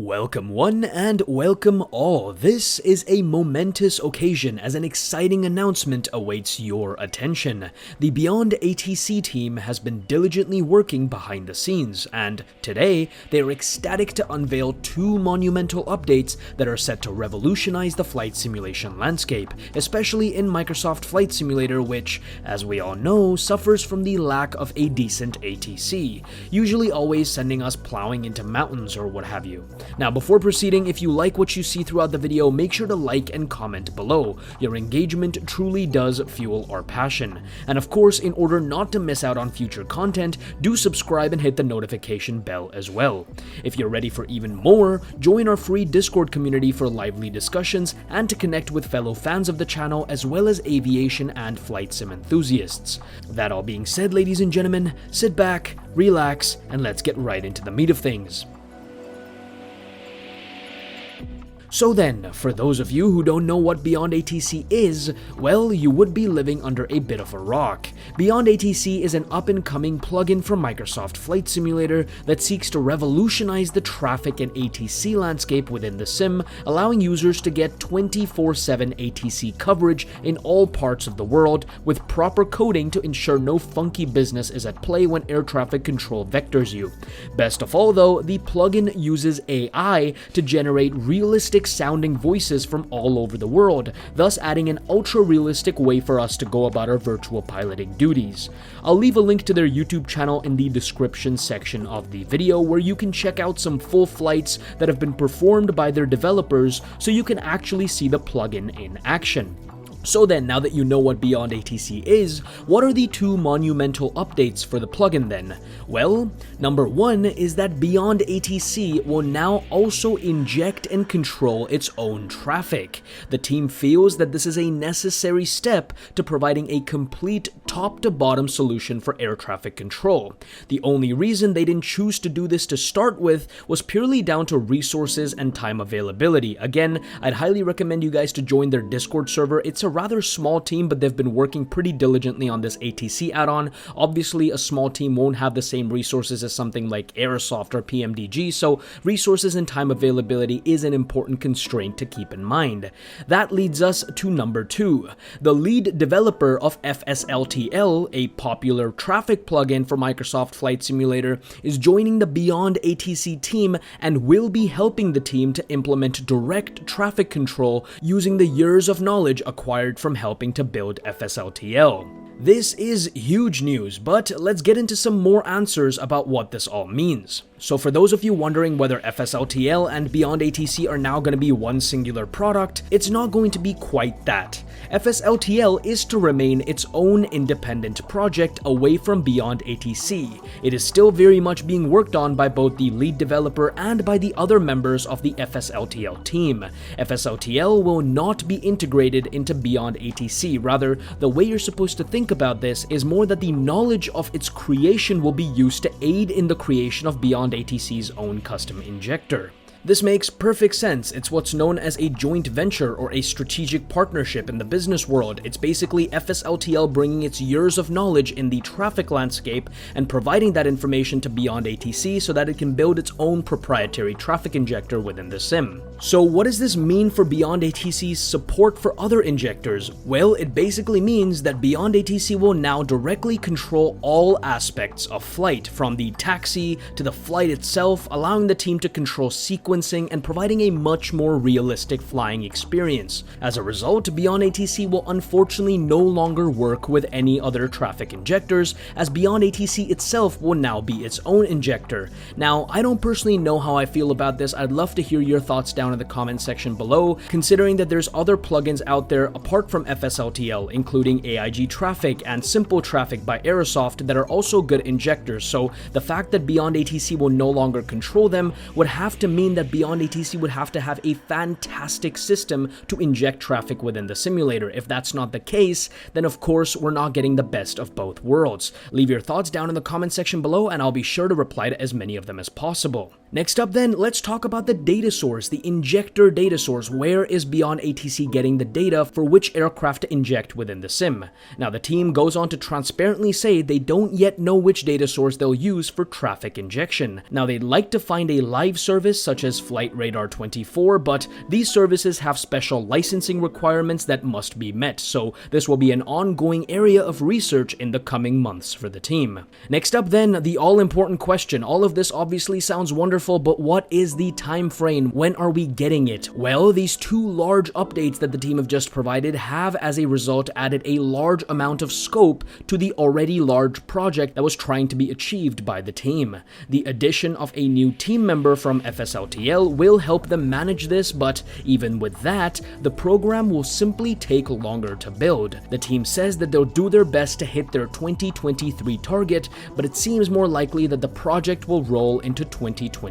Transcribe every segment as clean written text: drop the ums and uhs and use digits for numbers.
Welcome one and welcome all. This is a momentous occasion as an exciting announcement awaits your attention. The Beyond ATC team has been diligently working behind the scenes, and today they are ecstatic to unveil two monumental updates that are set to revolutionize the flight simulation landscape, especially in Microsoft Flight Simulator, which, as we all know, suffers from the lack of a decent ATC, usually always sending us plowing into mountains or what have you. Now, before proceeding, if you like what you see throughout the video, make sure to like and comment below. Your engagement truly does fuel our passion. And of course, in order not to miss out on future content, do subscribe and hit the notification bell as well. If you're ready for even more, join our free Discord community for lively discussions and to connect with fellow fans of the channel as well as aviation and flight sim enthusiasts. That all being said, ladies and gentlemen, sit back, relax, and let's get right into the meat of things. So then, for those of you who don't know what Beyond ATC is, well, you would be living under a bit of a rock. Beyond ATC is an up-and-coming plugin from Microsoft Flight Simulator that seeks to revolutionize the traffic and ATC landscape within the sim, allowing users to get 24/7 ATC coverage in all parts of the world, with proper coding to ensure no funky business is at play when air traffic control vectors you. Best of all though, the plugin uses AI to generate realistic sounding voices from all over the world, thus adding an ultra-realistic way for us to go about our virtual piloting duties. I'll leave a link to their YouTube channel in the description section of the video where you can check out some full flights that have been performed by their developers so you can actually see the plugin in action. So then, now that you know what Beyond ATC is, what are the two monumental updates for the plugin then? Well, number one is that Beyond ATC will now also inject and control its own traffic. The team feels that this is a necessary step to providing a complete top-to-bottom solution for air traffic control. The only reason they didn't choose to do this to start with was purely down to resources and time availability. Again, I'd highly recommend you guys to join their Discord server. It's a rather small team, but they've been working pretty diligently on this ATC add-on. Obviously, a small team won't have the same resources as something like Aerosoft or PMDG, so resources and time availability is an important constraint to keep in mind. That leads us to number two. The lead developer of FSLTL, a popular traffic plugin for Microsoft Flight Simulator, is joining the Beyond ATC team and will be helping the team to implement direct traffic control using the years of knowledge acquired from helping to build FSLTL. This is huge news, but let's get into some more answers about what this all means. So for those of you wondering whether FSLTL and Beyond ATC are now going to be one singular product, it's not going to be quite that. FSLTL is to remain its own independent project away from Beyond ATC. It is still very much being worked on by both the lead developer and by the other members of the FSLTL team. FSLTL will not be integrated into Beyond ATC. Rather, the way you're supposed to think about this is more that the knowledge of its creation will be used to aid in the creation of Beyond ATC's own custom injector. This makes perfect sense. It's what's known as a joint venture or a strategic partnership in the business world. It's basically FSLTL bringing its years of knowledge in the traffic landscape and providing that information to Beyond ATC so that it can build its own proprietary traffic injector within the sim. So what does this mean for Beyond ATC's support for other injectors? Well, it basically means that Beyond ATC will now directly control all aspects of flight, from the taxi to the flight itself, allowing the team to control sequence and providing a much more realistic flying experience. As a result, Beyond ATC will unfortunately no longer work with any other traffic injectors, as Beyond ATC itself will now be its own injector. Now, I don't personally know how I feel about this. I'd love to hear your thoughts down in the comment section below, considering that there's other plugins out there apart from FSLTL, including AIG Traffic and Simple Traffic by Aerosoft that are also good injectors, so the fact that Beyond ATC will no longer control them would have to mean that Beyond ATC would have to have a fantastic system to inject traffic within the simulator. If that's not the case, then of course we're not getting the best of both worlds. Leave your thoughts down in the comment section below and I'll be sure to reply to as many of them as possible. Next up then, let's talk about the data source, the injector data source. Where is Beyond ATC getting the data for which aircraft to inject within the sim? Now the team goes on to transparently say they don't yet know which data source they'll use for traffic injection. Now they'd like to find a live service such as Flight Radar 24, but these services have special licensing requirements that must be met, so this will be an ongoing area of research in the coming months for the team. Next up then, the all-important question. All of this obviously sounds wonderful, but what is the time frame? When are we getting it? Well, these two large updates that the team have just provided have as a result added a large amount of scope to the already large project that was trying to be achieved by the team. The addition of a new team member from FSLTL will help them manage this, but even with that, the program will simply take longer to build. The team says that they'll do their best to hit their 2023 target, but it seems more likely that the project will roll into 2024.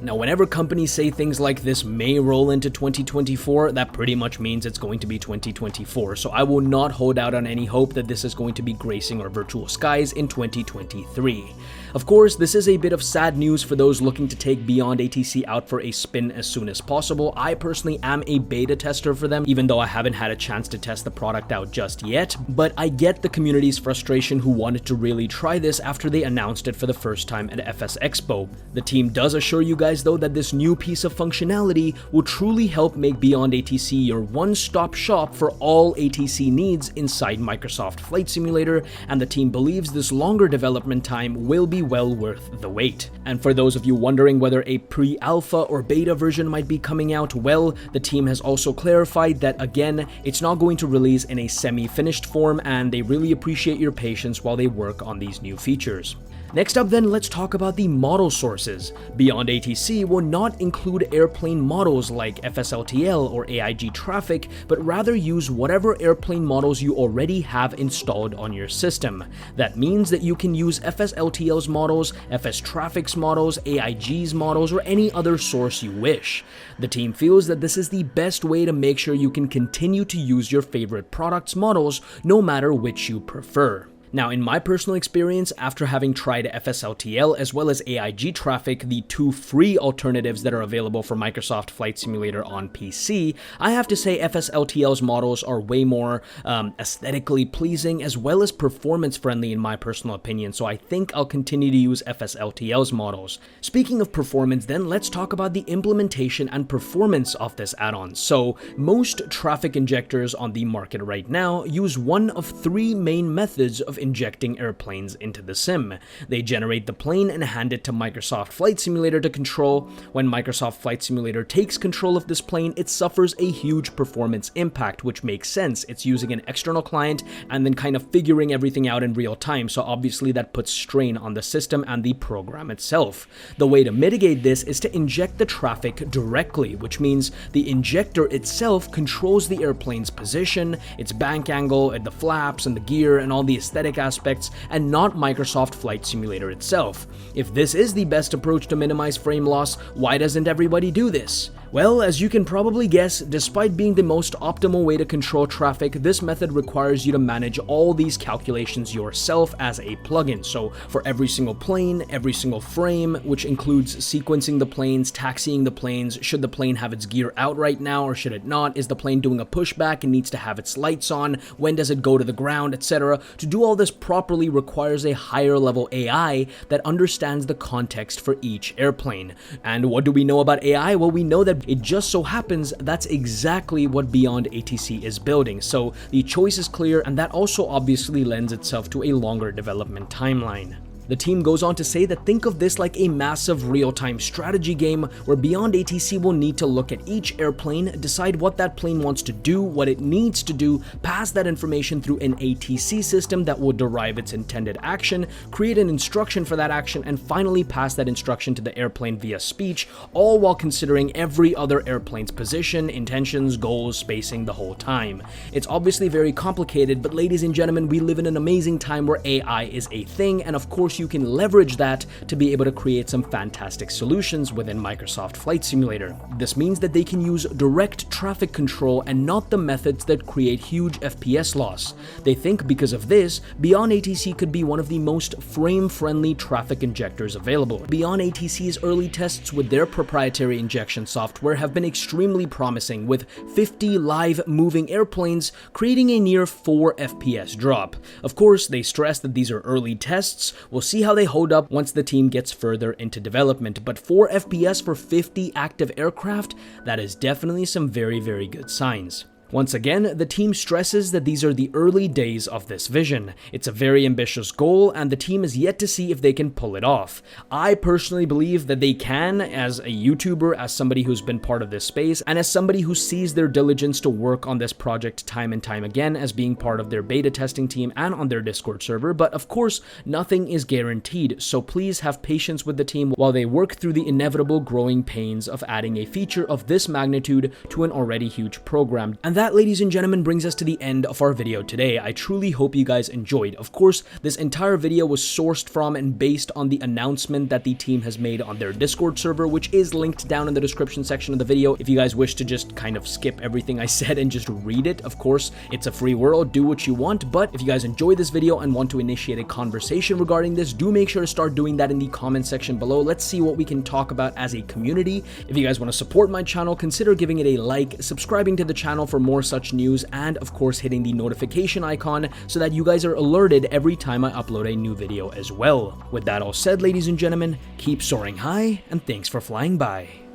Now, whenever companies say things like this may roll into 2024, that pretty much means it's going to be 2024, so I will not hold out on any hope that this is going to be gracing our virtual skies in 2023. Of course, this is a bit of sad news for those looking to take Beyond ATC out for a spin as soon as possible. I personally am a beta tester for them, even though I haven't had a chance to test the product out just yet, but I get the community's frustration who wanted to really try this after they announced it for the first time at FS Expo. The team does assure you guys though that this new piece of functionality will truly help make Beyond ATC your one-stop shop for all ATC needs inside Microsoft Flight Simulator, and the team believes this longer development time will be well worth the wait. And for those of you wondering whether a pre-alpha or beta version might be coming out, well, the team has also clarified that again, it's not going to release in a semi-finished form, and they really appreciate your patience while they work on these new features. Next up then, let's talk about the model sources. Beyond ATC will not include airplane models like FSLTL or AIG traffic, but rather use whatever airplane models you already have installed on your system. That means that you can use FSLTL's models, FS Traffic's models, AIG's models, or any other source you wish. The team feels that this is the best way to make sure you can continue to use your favorite product's models, no matter which you prefer. Now, in my personal experience, after having tried FSLTL as well as AIG traffic, the two free alternatives that are available for Microsoft Flight Simulator on PC, I have to say FSLTL's models are way more aesthetically pleasing as well as performance friendly in my personal opinion, so I think I'll continue to use FSLTL's models. Speaking of performance then, let's talk about the implementation and performance of this add-on. So, most traffic injectors on the market right now use one of three main methods of injecting airplanes into the sim. They generate the plane and hand it to Microsoft Flight Simulator to control. When Microsoft Flight Simulator takes control of this plane, it suffers a huge performance impact, which makes sense. It's using an external client and then kind of figuring everything out in real time, so obviously that puts strain on the system and the program itself. The way to mitigate this is to inject the traffic directly, which means the injector itself controls the airplane's position, its bank angle, the flaps and the gear and all the aesthetic aspects, and not Microsoft Flight Simulator itself. If this is the best approach to minimize frame loss, why doesn't everybody do this? Well, as you can probably guess, despite being the most optimal way to control traffic, this method requires you to manage all these calculations yourself as a plugin. So for every single plane, every single frame, which includes sequencing the planes, taxiing the planes, should the plane have its gear out right now or should it not? Is the plane doing a pushback and needs to have its lights on? When does it go to the ground, etc.? To do all this properly requires a higher level AI that understands the context for each airplane. And what do we know about AI? Well, we know that it just so happens that's exactly what Beyond ATC is building, so the choice is clear, and that also obviously lends itself to a longer development timeline. The team goes on to say that think of this like a massive real-time strategy game where Beyond ATC will need to look at each airplane, decide what that plane wants to do, what it needs to do, pass that information through an ATC system that will derive its intended action, create an instruction for that action, and finally pass that instruction to the airplane via speech, all while considering every other airplane's position, intentions, goals, spacing the whole time. It's obviously very complicated, but ladies and gentlemen, we live in an amazing time where AI is a thing, and of course course you can leverage that to be able to create some fantastic solutions within Microsoft Flight Simulator. This means that they can use direct traffic control and not the methods that create huge FPS loss. They think because of this, Beyond ATC could be one of the most frame-friendly traffic injectors available. Beyond ATC's early tests with their proprietary injection software have been extremely promising, with 50 live moving airplanes creating a near 4 FPS drop. Of course, they stress that these are early tests. We'll see how they hold up once the team gets further into development, but 4 FPS for 50 active aircraft, that is definitely some very, very good signs. Once again, the team stresses that these are the early days of this vision. It's a very ambitious goal, and the team is yet to see if they can pull it off. I personally believe that they can, as a YouTuber, as somebody who's been part of this space, and as somebody who sees their diligence to work on this project time and time again as being part of their beta testing team and on their Discord server, but of course, nothing is guaranteed, so please have patience with the team while they work through the inevitable growing pains of adding a feature of this magnitude to an already huge program. And that, ladies and gentlemen, brings us to the end of our video today. I truly hope you guys enjoyed. Of course, this entire video was sourced from and based on the announcement that the team has made on their Discord server, which is linked down in the description section of the video. If you guys wish to just kind of skip everything I said and just read it, of course, it's a free world, do what you want. But if you guys enjoy this video and want to initiate a conversation regarding this, do make sure to start doing that in the comment section below. Let's see what we can talk about as a community. If you guys want to support my channel, consider giving it a like, subscribing to the channel for more such news, and of course hitting the notification icon so that you guys are alerted every time I upload a new video as well. With that all said, ladies and gentlemen, keep soaring high, and thanks for flying by.